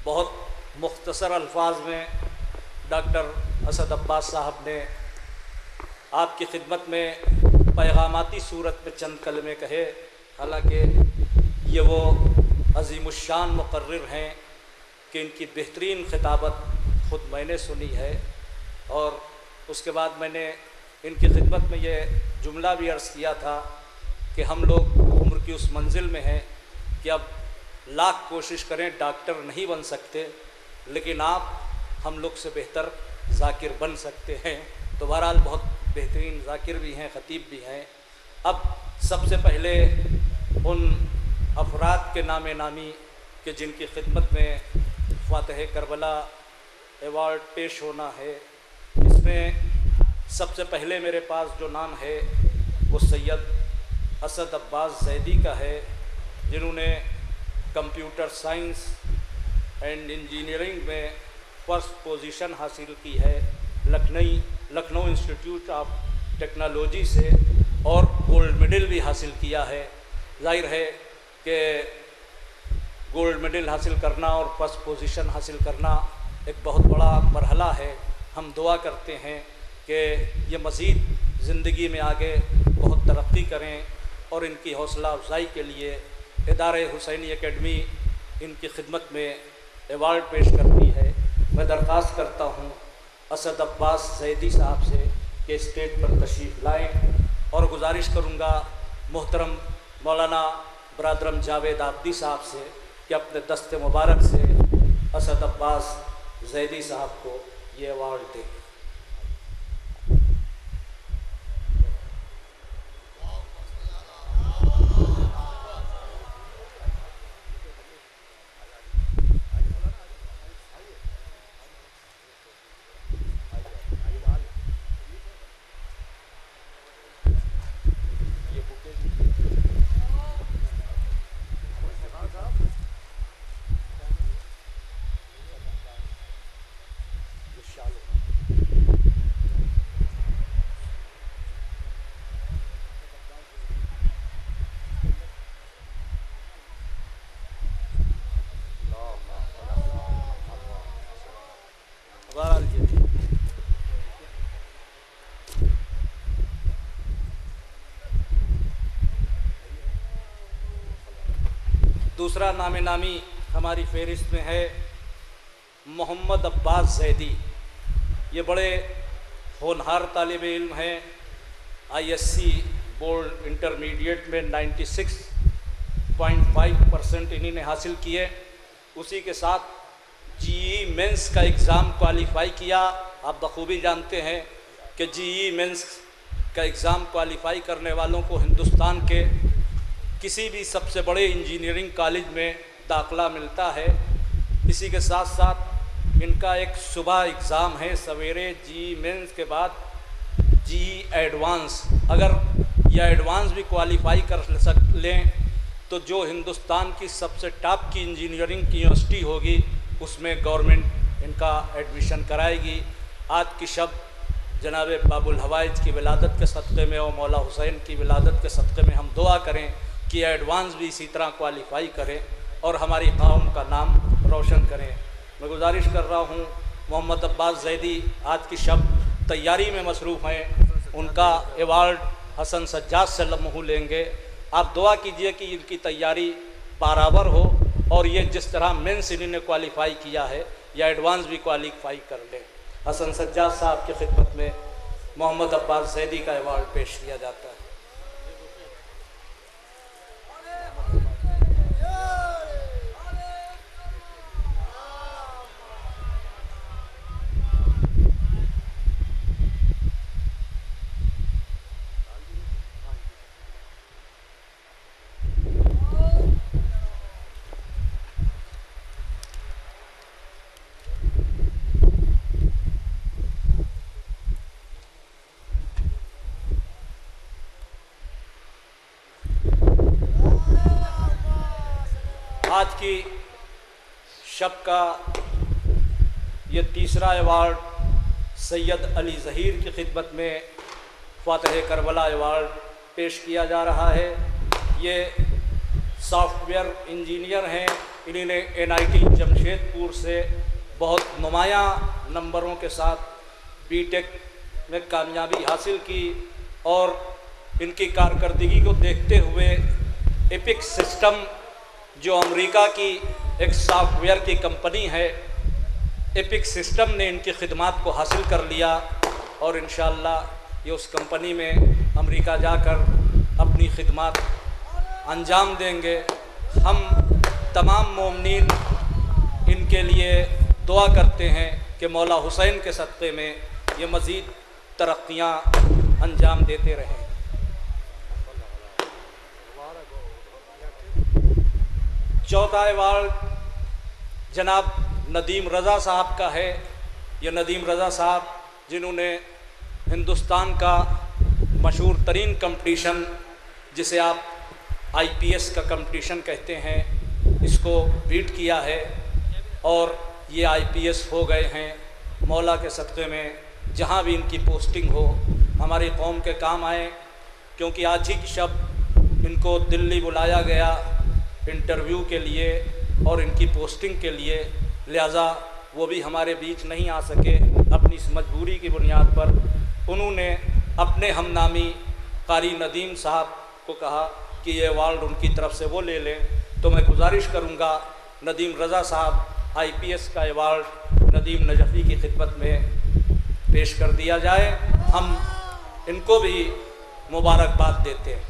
बहुत मुख्तसर अल्फाज में डॉक्टर असद अब्बास साहब ने आपकी खिदमत में पैगामाती सूरत में चंद कलमे कहे। हालांकि ये वो अज़ीमुश्शान मुक़र्रिर हैं कि इनकी बेहतरीन खिताबत ख़ुद मैंने सुनी है, और उसके बाद मैंने इनकी खिदमत में ये जुमला भी अर्ज़ किया था कि हम लोग उम्र की उस मंजिल में हैं कि अब लाख कोशिश करें डॉक्टर नहीं बन सकते, लेकिन आप हम लोग से बेहतर ज़ाकिर बन सकते हैं। तो बहरहाल बहुत बेहतरीन ज़ाकिर भी हैं, ख़तीब भी हैं। अब सबसे पहले उन अफराद के नामे नामी कि जिनकी खिदमत में फ़ातिह करबला एवार्ड पेश होना है, इसमें सबसे पहले मेरे पास जो नाम है वो सैयद असद अब्बास ज़ैदी का है, जिन्होंने कंप्यूटर साइंस एंड इंजीनियरिंग में फ़र्स्ट पोजीशन हासिल की है लखनऊ इंस्टीट्यूट ऑफ टेक्नोलॉजी से, और गोल्ड मेडल भी हासिल किया है। जाहिर है कि गोल्ड मेडल हासिल करना और फर्स्ट पोजीशन हासिल करना एक बहुत बड़ा मरहला है। हम दुआ करते हैं कि ये मज़ीद ज़िंदगी में आगे बहुत तरक्की करें, और इनकी हौसला अफजाई के लिए इदारे हुसैनी एकेडमी इनकी खिदमत में एवार्ड पेश करती है। मैं दरख्वास्त करता हूँ असद अब्बास ज़ैदी साहब से कि स्टेज पर तशरीफ़ लाएँ, और गुजारिश करूँगा मोहतरम मौलाना बरादरम जावेद आब्दी साहब से कि अपने दस्ते मुबारक से असद अब्बास ज़ैदी साहब को ये अवार्ड दें। दूसरा नामे नामी हमारी फहरिस्त में है मोहम्मद अब्बास ज़ैदी। ये बड़े होनहार तालिब इल्म हैं। ISC बोर्ड इंटरमीडिएट में 96.5% इन्हीं ने हासिल किए। उसी के साथ GE मेंस का एग्ज़ाम क्वालिफ़ाई किया। आप बखूबी जानते हैं कि GE मेंस का एग्ज़ाम क्वालिफ़ाई करने वालों को हिंदुस्तान के किसी भी सबसे बड़े इंजीनियरिंग कॉलेज में दाखला मिलता है। इसी के साथ साथ इनका एक सुबह एग्ज़ाम है सवेरे GE मेंस के बाद GE एडवांस। अगर यह एडवांस भी क्वालिफ़ाई कर लें तो जो हिंदुस्तान की सबसे टॉप की इंजीनियरिंग की यूनिवर्सिटी होगी उसमें गवर्नमेंट इनका एडमिशन कराएगी। आज की शब जनाब बाबुल हवाइज की विलादत के सदक़े में और मौला हुसैन की विलादत के सदक़े में हम दुआ करें कि एडवांस भी इसी तरह क्वालिफ़ाई करें और हमारी कौम का नाम रोशन करें। मैं गुजारिश कर रहा हूँ मोहम्मद अब्बास ज़ैदी आज की शब तैयारी में मसरूफ़ हैं। उनका एवार्ड हसन सज्जाद से लम्हू लेंगे। आप दुआ कीजिए कि इनकी तैयारी बराबर हो और ये जिस तरह मेंस इन्होंने क्वालिफ़ाई किया है या एडवांस भी क्वालिफ़ाई कर लें। हसन सज्जाद साहब की खिदमत में मोहम्मद अब्बास ज़ैदी का एवार्ड पेश किया जाता है। आज की शब का ये तीसरा एवार्ड सैयद अली ज़हीर की खिदमत में फ़ातिह करबला एवार्ड पेश किया जा रहा है। ये सॉफ्टवेयर इंजीनियर हैं इन्हीं ने NIT जमशेदपुर से बहुत नुमायां नंबरों के साथ बीटेक में कामयाबी हासिल की और इनकी कारकर्दगी को देखते हुए एपिक सिस्टम जो अमेरिका की एक सॉफ्टवेयर की कंपनी है, एपिक सिस्टम ने इनकी खिदमात को हासिल कर लिया और इंशाअल्लाह ये उस कंपनी में अमेरिका जाकर अपनी खिदमात अंजाम देंगे। हम तमाम मोमिनीन इनके लिए दुआ करते हैं कि मौला हुसैन के सदक़े में ये मज़ीद तरक्कियाँ अंजाम देते रहें। चौथा अवार्ड जनाब नदीम रज़ा साहब का है। ये नदीम रज़ा साहब जिन्होंने हिंदुस्तान का मशहूर तरीन कंपटीशन जिसे आप IPS का कंपटीशन कहते हैं, इसको बीट किया है और ये IPS हो गए हैं। मौला के सदक़े में जहाँ भी इनकी पोस्टिंग हो हमारी कौम के काम आए, क्योंकि आज ही की शब इनको दिल्ली बुलाया गया इंटरव्यू के लिए और इनकी पोस्टिंग के लिए, लिहाजा वो भी हमारे बीच नहीं आ सके। अपनी इस मजबूरी की बुनियाद पर उन्होंने अपने हमनामी कारी नदीम साहब को कहा कि ये अवार्ड उनकी तरफ से वो ले लें। तो मैं गुजारिश करूँगा नदीम रज़ा साहब IPS का अवार्ड नदीम नजफ़ी की खिदमत में पेश कर दिया जाए। हम इनको भी मुबारकबाद देते हैं।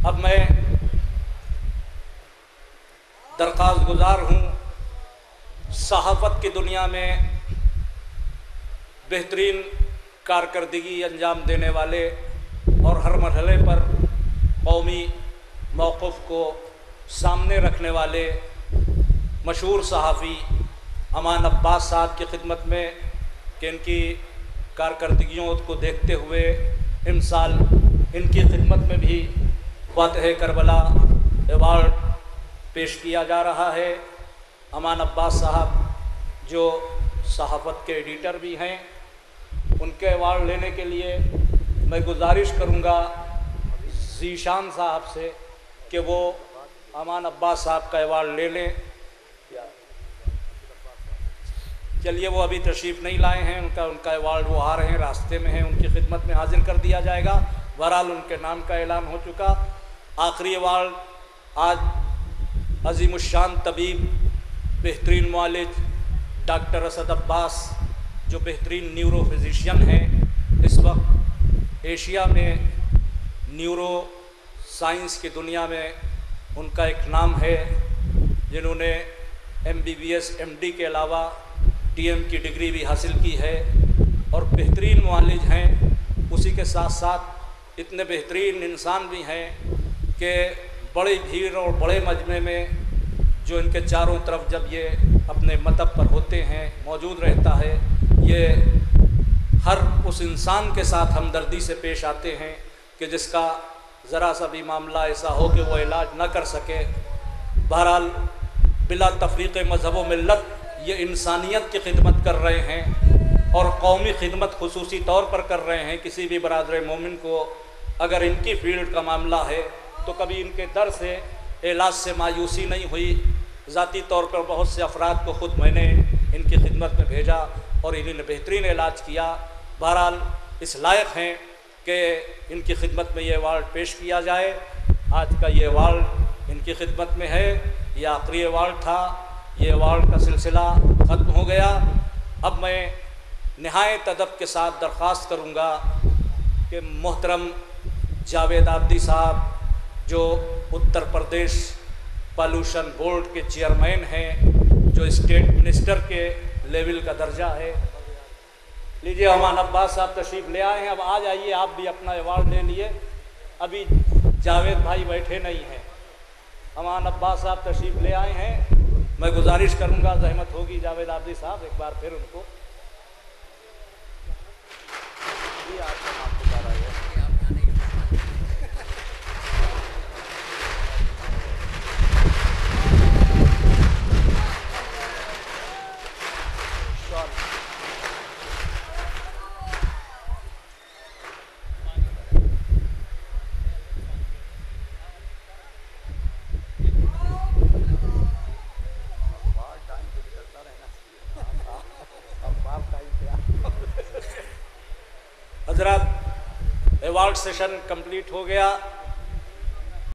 अब मैं दरख्वास्त गुजार हूँ सहाफ़त की दुनिया में बेहतरीन कारकर्दगी अंजाम देने वाले और हर मरहले पर कौमी मौक़िफ़ को सामने रखने वाले मशहूर सहाफ़ी अमान अब्बास साहब की खिदमत में कि इनकी कारकर्दगियों को देखते हुए इन साल इनकी खिदमत में भी फ़ातिह करबला अवार्ड पेश किया जा रहा है। अमान अब्बास साहब जो सहाफ़त के एडिटर भी हैं, उनके अवार्ड लेने के लिए मैं गुजारिश करूँगा ज़ीशान साहब से कि वो अमान अब्बास साहब का अवार्ड ले लें। चलिए, वो अभी तशरीफ़ नहीं लाए हैं, उनका अवार्ड वो आ रहे हैं, रास्ते में हैं, उनकी खिदमत में हाजिर कर दिया जाएगा। बहरहाल उनके नाम का ऐलान हो चुका। आखिरी अवार्ड आज अज़ीमुश्शान तबीब बेहतरीन मुआलिज डॉक्टर असद अब्बास जो बेहतरीन न्यूरो फिजिशियन हैं, इस वक्त एशिया में न्यूरो साइंस की दुनिया में उनका एक नाम है, जिन्होंने MBBS MD के अलावा TM की डिग्री भी हासिल की है और बेहतरीन मुआलिज हैं। उसी के साथ साथ इतने बेहतरीन इंसान भी हैं कि बड़ी भीड़ और बड़े मजमे में जो इनके चारों तरफ जब ये अपने मतब पर होते हैं मौजूद रहता है, ये हर उस इंसान के साथ हमदर्दी से पेश आते हैं कि जिसका ज़रा सा भी मामला ऐसा हो कि वो इलाज न कर सके। बहरहाल बिला तफरीक़ मज़हब व मिल्लत ये इंसानियत की खिदमत कर रहे हैं और कौमी खिदमत खुसूसी तौर पर कर रहे हैं। किसी भी बरादर मोमिन को अगर इनकी फील्ड का मामला है तो कभी इनके दर से इलाज से मायूसी नहीं हुई। ज़ाती तौर पर बहुत से अफराद को ख़ुद मैंने इनकी खिदमत में भेजा और इन्होंने बेहतरीन इलाज किया। बहरहाल इस लायक हैं कि इनकी खिदमत में ये अवार्ड पेश किया जाए। आज का ये अवार्ड इनकी खिदमत में है, ये आखिरी अवार्ड था। ये अवार्ड का सिलसिला ख़त्म हो गया। अब मैं नहायत अदब के साथ दरख्वास्त करूँगा कि मोहतरम जावेद आब्दी साहब जो उत्तर प्रदेश पॉल्यूशन बोर्ड के चेयरमैन हैं, जो स्टेट मिनिस्टर के लेवल का दर्जा है, लीजिए अमान अब्बास साहब तशरीफ़ ले आए हैं। अब आ जाइए, आप भी अपना अवार्ड ले लिए। अभी जावेद भाई बैठे नहीं हैं, अमान अब्बास साहब तशरीफ़ ले आए हैं। मैं गुजारिश करूंगा, ज़हमत होगी जावेद आब्दी साहब एक बार फिर उनको हजरत अवार्ड सेशन कंप्लीट हो गया।